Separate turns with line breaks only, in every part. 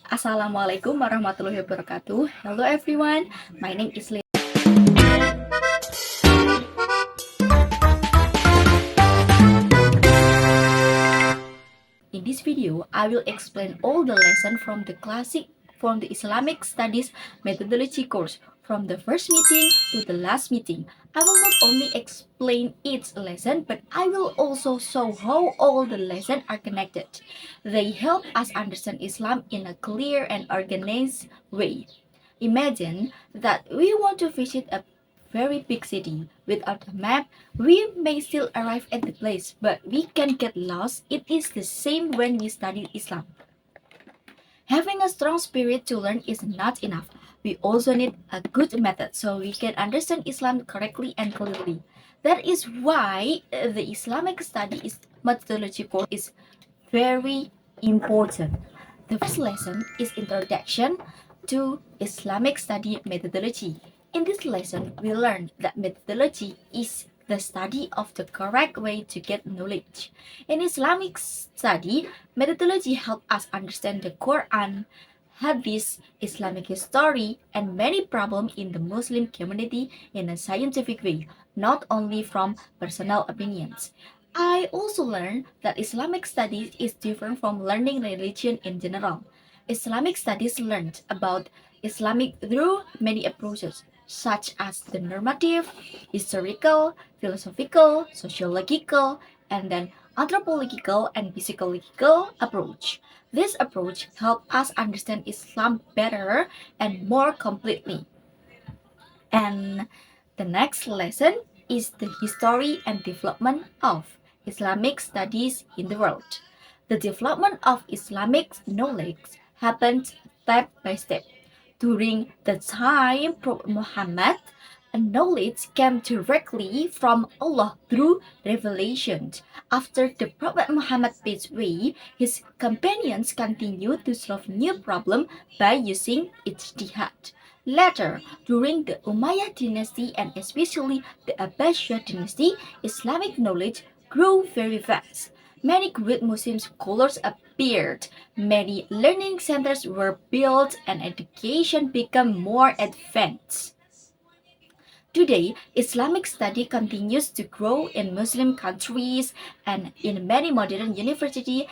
Assalamualaikum warahmatullahi wabarakatuh. Hello everyone, my name is Lin. In this video, I will explain all the lessons from the Islamic Studies Methodology course, from the first meeting to the last meeting. I will not only explain each lesson, but I will also show how all the lessons are connected. They help us understand Islam in a clear and organized way. Imagine that we want to visit a very big city. Without a map, we may still arrive at the place, but we can get lost. It is the same when we study Islam. Having a strong spirit to learn is not enough. We also need a good method so we can understand Islam correctly and clearly. That is why the Islamic Studies Methodology course is very important. The first lesson is Introduction to Islamic Study Methodology. In this lesson, we learn that methodology is the study of the correct way to get knowledge. In Islamic study, methodology helps us understand the Quran, Hadith, Islamic history, and many problems in the Muslim community in a scientific way, not only from personal opinions. I also learned that Islamic studies is different from learning religion in general. Islamic studies learned about Islamic through many approaches, such as the normative, historical, philosophical, sociological, and then anthropological and psychological approach. This approach helps us understand Islam better and more completely. And the next lesson is the history and development of Islamic studies in the world. The development of Islamic knowledge happened step by step. During the time Prophet Muhammad, knowledge came directly from Allah through revelation. After the Prophet Muhammad passed away, his companions continued to solve new problems by using ijtihad. Later, during the Umayyad dynasty and especially the Abbasiyid dynasty, Islamic knowledge grew very fast. Many great Muslim scholars appeared, many learning centers were built, and education became more advanced. Today, Islamic study continues to grow in Muslim countries and in many modern universities.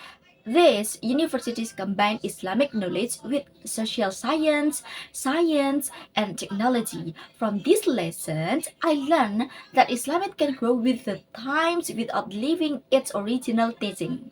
These universities combine Islamic knowledge with social science, and technology. From these lessons, I learned that Islam can grow with the times without leaving its original teaching.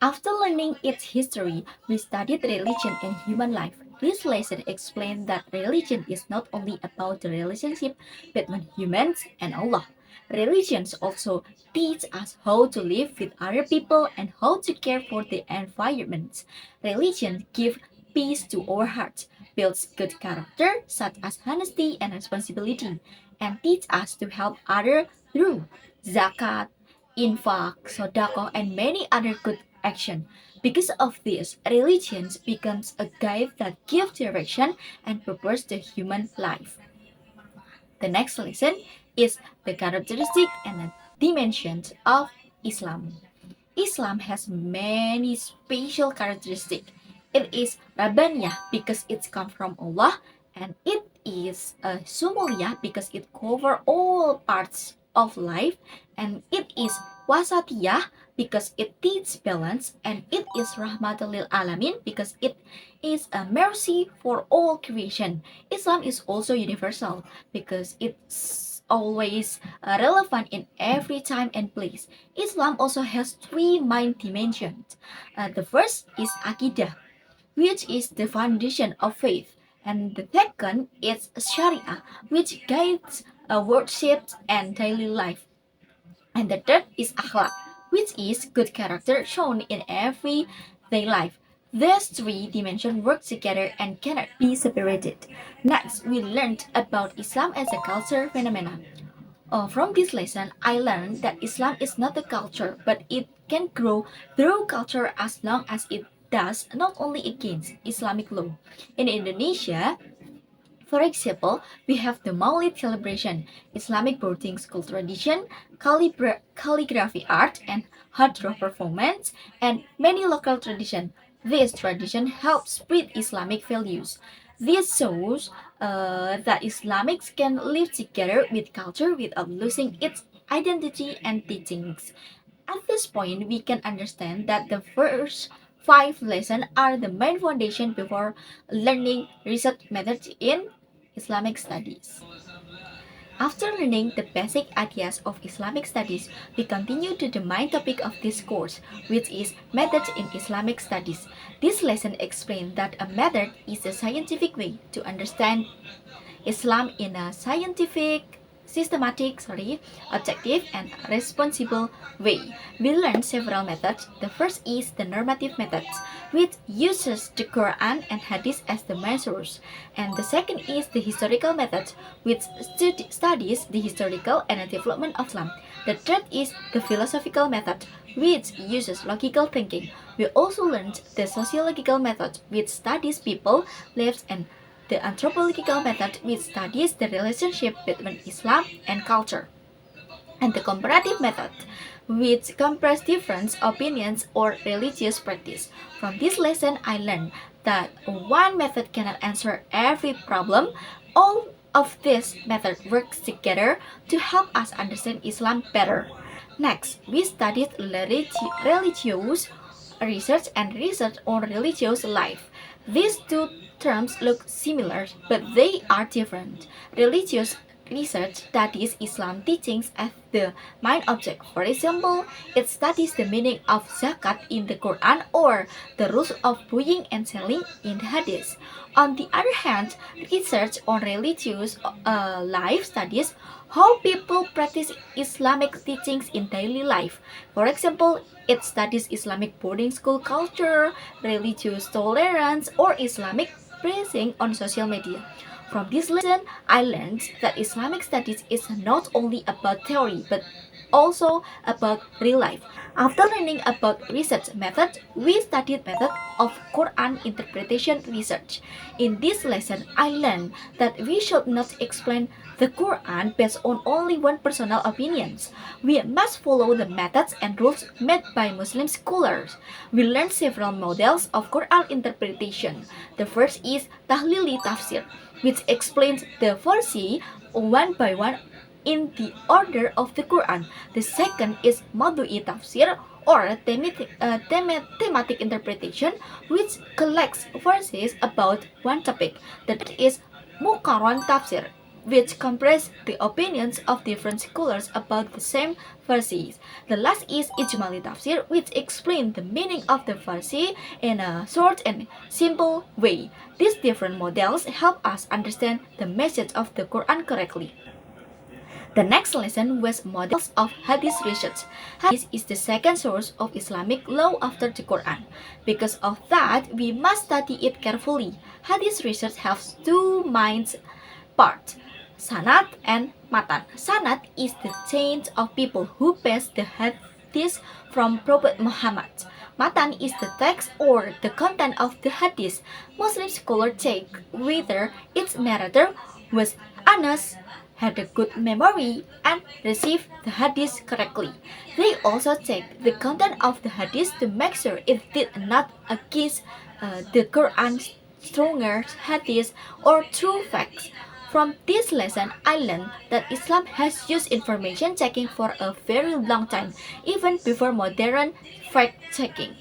After learning its history, we studied religion and human life. This lesson explains that religion is not only about the relationship between humans and Allah. Religions also teach us how to live with other people and how to care for the environment. Religion gives peace to our hearts, builds good character such as honesty and responsibility, and teach us to help others through zakat, infak, sodako, and many other good action. Because of this, religion becomes a guide that gives direction and purpose to human life. The next lesson is the characteristic and the dimensions of Islam. Islam has many special characteristics. It is Rabbaniyah because it comes from Allah, and it is Sumuliyah because it covers all parts of life, and it is Wasatiyah because it teaches balance, and it is Rahmatul Alamin because it is a mercy for all creation. Islam is also universal because it's always relevant in every time and place. Islam also has three main dimensions. The first is Aqidah, which is the foundation of faith. And the second is Sharia, which guides worship and daily life. And the third is Akhlaq, which is good character shown in everyday life. These three dimensions work together and cannot be separated. Next, we learned about Islam as a culture phenomenon. From this lesson, I learned that Islam is not a culture, but it can grow through culture as long as it does not only against Islamic law. In Indonesia, for example, we have the Maulid celebration, Islamic boarding school tradition, calligraphy art, and hadroh performance, and many local traditions. This tradition helps spread Islamic values. This shows that Islamics can live together with culture without losing its identity and teachings. At this point, we can understand that the first five lessons are the main foundation before learning research methods in Islamic studies. After learning the basic ideas of Islamic studies, we continue to the main topic of this course, which is methods in Islamic studies. This lesson explains that a method is a scientific way to understand Islam in a scientific, systematic, objective, and responsible way. We learned several methods. The first is the normative methods, which uses the Quran and Hadith as the main source. And the second is the historical method, which studies the historical and development of Islam. The third is the philosophical method, which uses logical thinking. We also learned the sociological method, which studies people, lives, and the anthropological method, which studies the relationship between Islam and culture, and the comparative method, which compares different opinions or religious practice. From this lesson, I learned that one method cannot answer every problem. All of these methods work together to help us understand Islam better. Next, we studied religious research and research on religious life. These two terms look similar, but they are different. Religious research studies Islam teachings as the main object. For example, it studies the meaning of zakat in the Quran or the rules of buying and selling in the Hadith. On the other hand, research on religious life studies how people practice Islamic teachings in daily life. For example, it studies Islamic boarding school culture, religious tolerance, or Islamic praising on social media. From this lesson, I learned that Islamic studies is not only about theory but also about real life. After learning about research method, we studied method of Quran interpretation research. In this lesson, I learned that we should not explain the Quran based on only one personal opinions. We must follow the methods and rules made by Muslim scholars. We learned several models of Quran interpretation. The first is Tahlili Tafsir, which explains the verse one by one in the order of the Quran. The second is Madu'i Tafsir or thematic interpretation, which collects verses about one topic. The third is Muqarran Tafsir, which comprises the opinions of different scholars about the same verses. The last is Ijmali Tafsir, which explains the meaning of the verse in a short and simple way. These different models help us understand the message of the Quran correctly. The next lesson was models of Hadith research. Hadith is the second source of Islamic law after the Quran. Because of that, we must study it carefully. Hadith research has two main parts, Sanad and Matan. Sanad is the chain of people who pass the Hadith from Prophet Muhammad. Matan is the text or the content of the Hadith. Muslim scholars check whether its narrator was honest, had a good memory, and received the hadith correctly. They also check the content of the hadith to make sure it did not against the Quran's stronger hadith or true facts. From this lesson, I learned that Islam has used information checking for a very long time, even before modern fact-checking.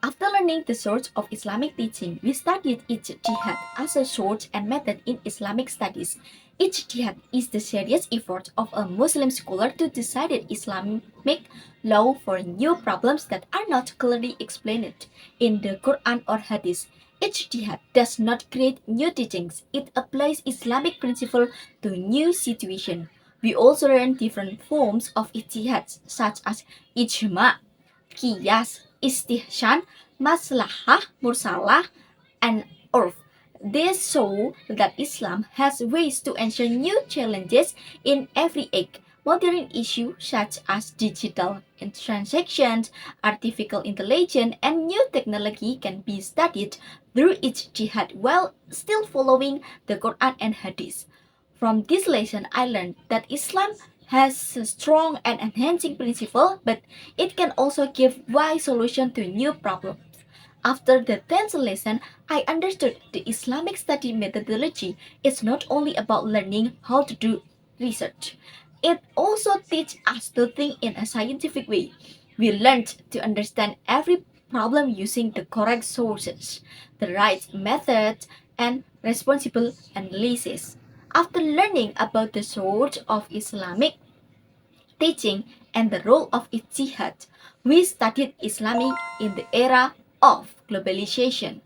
After learning the source of Islamic teaching, we studied ijtihad as a source and method in Islamic studies. Ijtihad is the serious effort of a Muslim scholar to decide Islamic law for new problems that are not clearly explained in the Quran or Hadith. Ijtihad does not create new teachings, it applies Islamic principle to new situation. We also learn different forms of ijtihad such as ijma, qiyas, istihsan, maslahah, mursalah, and urf. This show that Islam has ways to answer new challenges in every age. Modern issues such as digital transactions, artificial intelligence, and new technology can be studied through ijtihad while still following the Quran and Hadith. From this lesson, I learned that Islam has a strong and enhancing principle, but it can also give wise solution to new problems. After the 10th lesson, I understood the Islamic study methodology is not only about learning how to do research. It also teaches us to think in a scientific way. We learned to understand every problem using the correct sources, the right method, and responsible analysis. After learning about the source of Islamic teaching and the role of ijtihad, we studied Islamic in the era of globalization.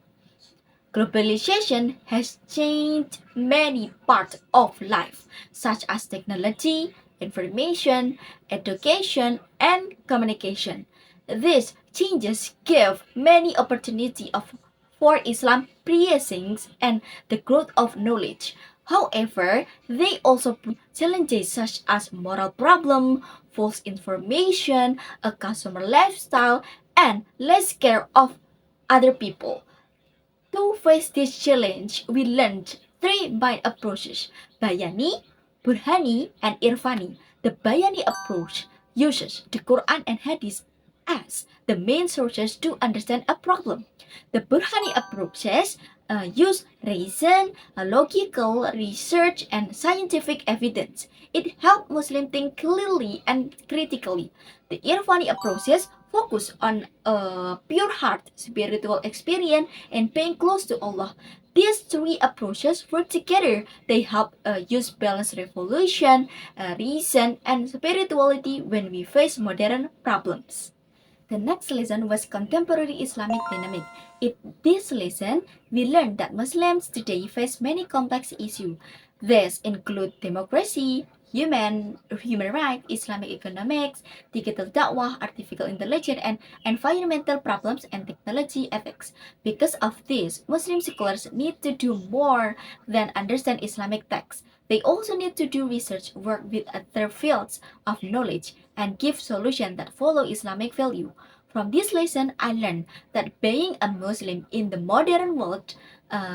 Globalization has changed many parts of life, such as technology, information, education, and communication. These changes give many opportunity for Islam practices and the growth of knowledge. However, they also put challenges such as moral problem, false information, a customer lifestyle, and less care of other people. To face this challenge, we learned three main approaches: Bayani, Burhani, and Irfani. The Bayani approach uses the Quran and Hadith as the main sources to understand a problem. The Burhani approaches use reason, logical research, and scientific evidence. It helps Muslims think clearly and critically. The Irfani approaches focus on a pure heart, spiritual experience, and paying close to Allah. These three approaches work together. They help use balanced revolution, reason, and spirituality when we face modern problems. The next lesson was contemporary Islamic dynamic. In this lesson, we learned that Muslims today face many complex issues. These include democracy, human rights, Islamic economics, digital da'wah, artificial intelligence, and environmental problems and technology ethics. Because of this, Muslim scholars need to do more than understand Islamic texts. They also need to do research work with other fields of knowledge and give solutions that follow Islamic value. From this lesson, I learned that being a Muslim in the modern world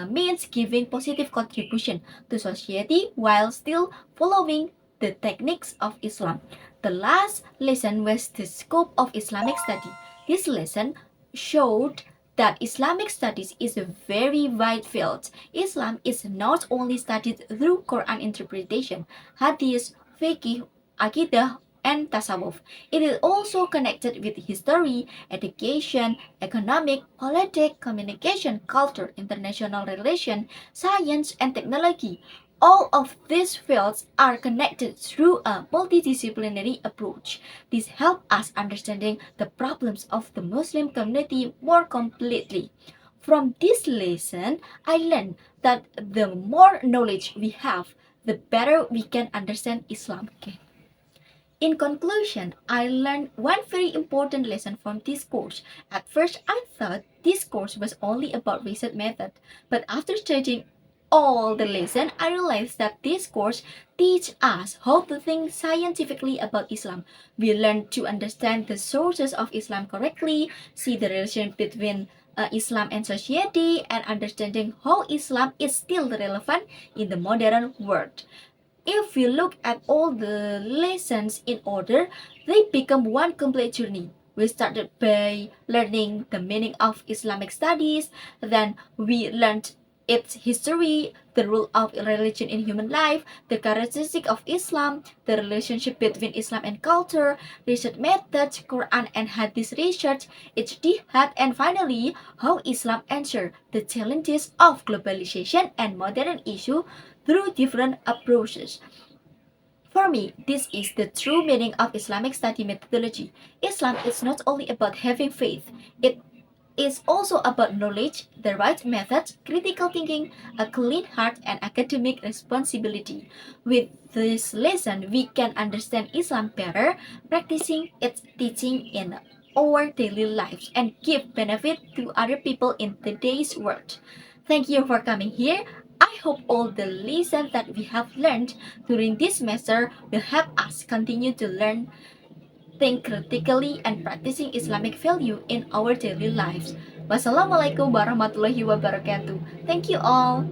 means giving positive contribution to society while still following the techniques of Islam. The last lesson was the scope of Islamic study. This lesson showed that Islamic studies is a very wide field. Islam is not only studied through Quran interpretation, hadith, fiqh, aqidah, and tasawwuf. It is also connected with history, education, economic, politics, communication, culture, international relations, science, and technology. All of these fields are connected through a multidisciplinary approach. This helps us understanding the problems of the Muslim community more completely. From this lesson, I learned that the more knowledge we have, the better we can understand Islam. In conclusion, I learned one very important lesson from this course. At first, I thought this course was only about research method, but after studying all the lesson, I realized that this course teaches us how to think scientifically about Islam. We learn to understand the sources of Islam correctly, see the relation between Islam and society, and understanding how Islam is still relevant in the modern world. If we look at all the lessons in order, they become one complete journey. We started by learning the meaning of Islamic studies, then we learned its history, the role of religion in human life, the characteristic of Islam, the relationship between Islam and culture, research methods, Quran and Hadith research, ijtihad, and finally, how Islam answers the challenges of globalization and modern issues through different approaches. For me, this is the true meaning of Islamic study methodology. Islam is not only about having faith, it is also about knowledge, the right methods, critical thinking, a clean heart, and academic responsibility. With this lesson, we can understand Islam better, practicing its teaching in our daily lives, and give benefit to other people in today's world. Thank you for coming here. I hope all the lessons that we have learned during this semester will help us continue to learn, think critically, and practicing Islamic value in our daily lives. Wassalamualaikum warahmatullahi wabarakatuh. Thank you all.